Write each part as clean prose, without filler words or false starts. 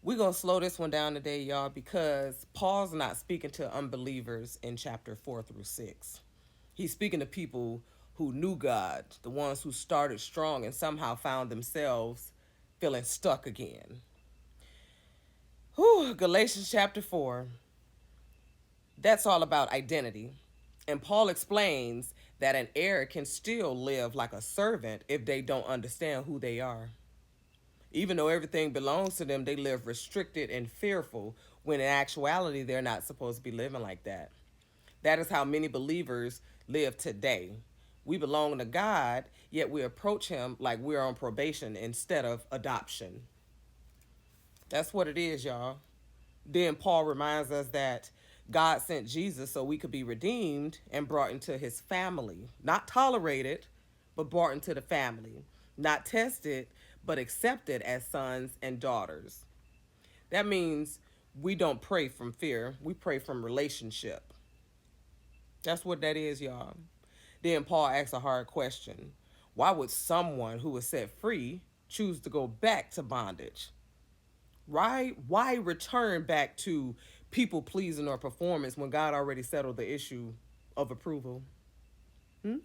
We're going to slow this one down today, y'all, because Paul's not speaking to unbelievers in chapter 4 through 6. He's speaking to people who knew God, the ones who started strong and somehow found themselves feeling stuck again. Whew, Galatians chapter 4, that's all about identity. And Paul explains that an heir can still live like a servant if they don't understand who they are. Even though everything belongs to them, they live restricted and fearful when in actuality they're not supposed to be living like that. That is how many believers live today. We belong to God, yet we approach Him like we're on probation instead of adoption. That's what it is, y'all. Then Paul reminds us that God sent Jesus so we could be redeemed and brought into His family. Not tolerated, but brought into the family. Not tested, but accepted as sons and daughters. That means we don't pray from fear, we pray from relationship. That's what that is, y'all. Then Paul asks a hard question. Why would someone who was set free choose to go back to bondage? Right? Why return back to people pleasing or performance when God already settled the issue of approval? Hmm?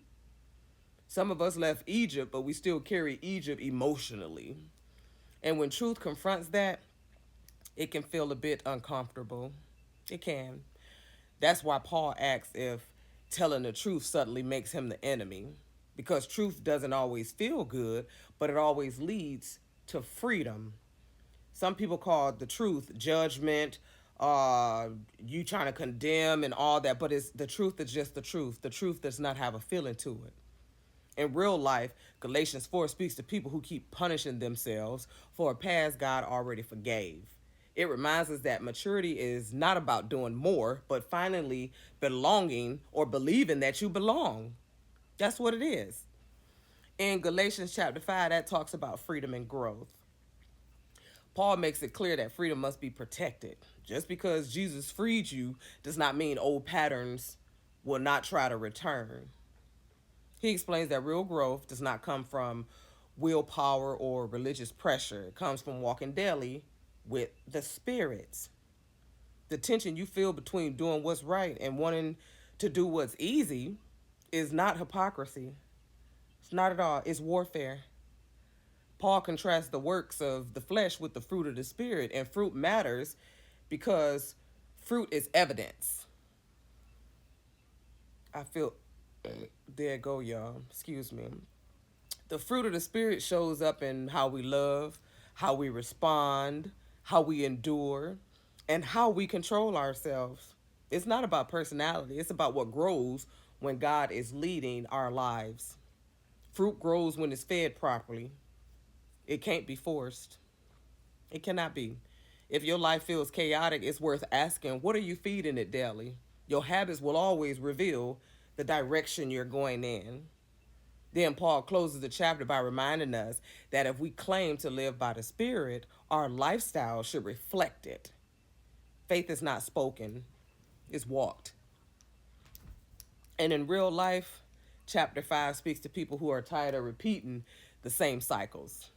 Some of us left Egypt, but we still carry Egypt emotionally. And when truth confronts that, it can feel a bit uncomfortable. It can. That's why Paul asks if telling the truth suddenly makes him the enemy. Because truth doesn't always feel good, but it always leads to freedom. Some people call the truth judgment, you trying to condemn and all that, but it's the truth is just the truth. The truth does not have a feeling to it. In real life, Galatians 4 speaks to people who keep punishing themselves for a past God already forgave. It reminds us that maturity is not about doing more, but finally belonging or believing that you belong. That's what it is. In Galatians chapter 5, that talks about freedom and growth. Paul makes it clear that freedom must be protected. Just because Jesus freed you does not mean old patterns will not try to return. He explains that real growth does not come from willpower or religious pressure. It comes from walking daily with the spirits. The tension you feel between doing what's right and wanting to do what's easy is not hypocrisy. It's not at all. It's warfare. Paul contrasts the works of the flesh with the fruit of the spirit, and fruit matters because fruit is evidence. I feel there it go, y'all. Excuse me. The fruit of the spirit shows up in how we love, how we respond, how we endure, and how we control ourselves. It's not about personality, it's about what grows when God is leading our lives. Fruit grows when it's fed properly. It can't be forced. It cannot be. If your life feels chaotic, it's worth asking, what are you feeding it daily? Your habits will always reveal the direction you're going in. Then Paul closes the chapter by reminding us that if we claim to live by the Spirit, our lifestyle should reflect it. Faith is not spoken, it's walked. And in real life, chapter 5 speaks to people who are tired of repeating the same cycles.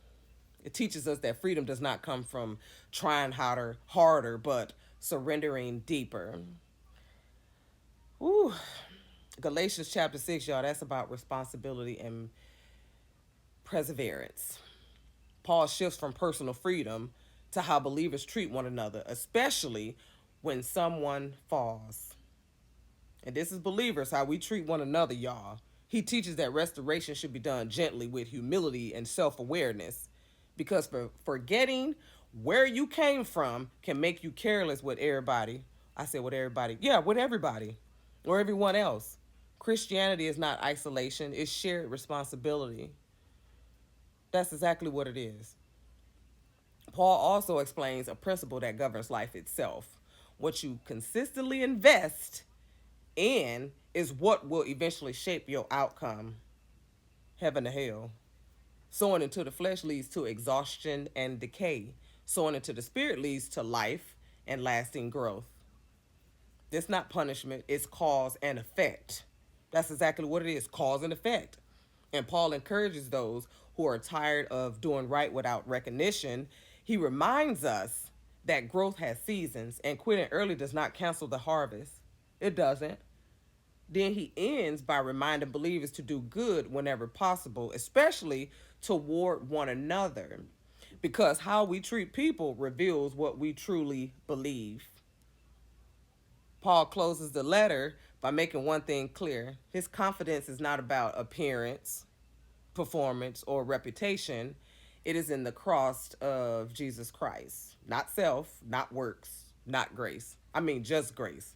It teaches us that freedom does not come from trying harder, but surrendering deeper. Ooh, Galatians chapter 6, y'all, that's about responsibility and perseverance. Paul shifts from personal freedom to how believers treat one another, especially when someone falls. And this is believers, how we treat one another, y'all. He teaches that restoration should be done gently with humility and self awareness. Because forgetting where you came from can make you careless with everybody. I said with everybody. Yeah, with everybody or everyone else. Christianity is not isolation, it's shared responsibility. That's exactly what it is. Paul also explains a principle that governs life itself. What you consistently invest in is what will eventually shape your outcome, heaven to hell. Sowing into the flesh leads to exhaustion and decay. Sowing into the spirit leads to life and lasting growth. It's not punishment, it's cause and effect. That's exactly what it is, cause and effect. And Paul encourages those who are tired of doing right without recognition. He reminds us that growth has seasons, and quitting early does not cancel the harvest. It doesn't. Then he ends by reminding believers to do good whenever possible, especially toward one another, because how we treat people reveals what we truly believe. Paul closes the letter by making one thing clear: his confidence is not about appearance, performance, or reputation. It is in the cross of Jesus Christ. Not self, not works, not grace. I mean, just grace.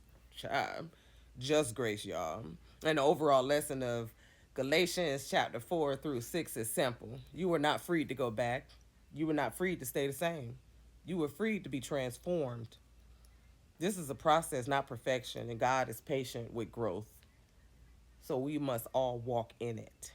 Just grace, y'all. And the overall lesson of Galatians chapter 4 through 6 is simple. You were not freed to go back. You were not freed to stay the same. You were freed to be transformed. This is a process, not perfection, and God is patient with growth. So we must all walk in it.